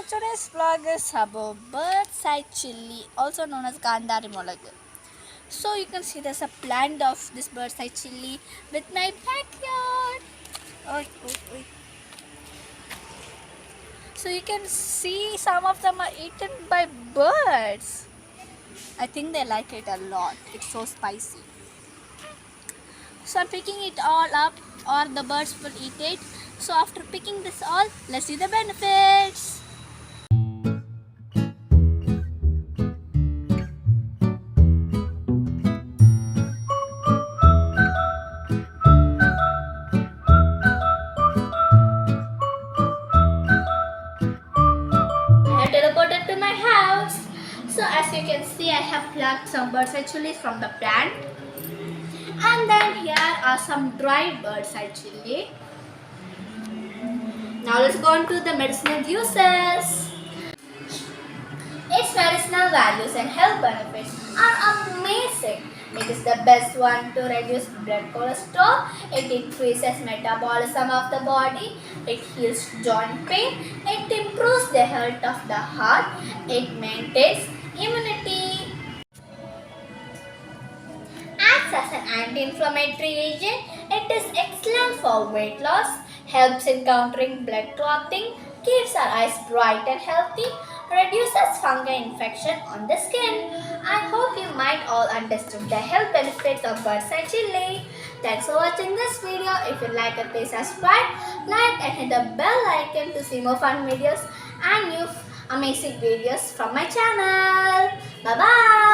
today's vlog is about bird-side chili, also known as Gandhari Molagu. So you can see there's a plant of this bird-side chili with my backyard. Oi, oi, oi. So you can see some of them are eaten by birds. I think they like it a lot. It's so spicy. So I'm picking it all up, or the birds will eat it. So after picking this all, let's see the benefits. I have teleported to my house. So as you can see, I have plucked some bird-side chilies from the plant. And then here are some dried bird-side chili. Now let's go on to the medicinal uses. Its medicinal values and health benefits are amazing. It is the best one to reduce blood cholesterol. It increases metabolism of the body. It heals joint pain. It improves the health of the heart. It maintains immunity. Acts as an anti-inflammatory agent. It is excellent for weight loss. Helps in countering blood clotting. Keeps our eyes bright and healthy. Reduces fungal infection on the skin. I hope you might all understood the health benefits of bird-side chili. Thanks for watching this video. If you like it, please subscribe, like and hit the bell icon to see more fun videos and new amazing videos from my channel. Bye-bye.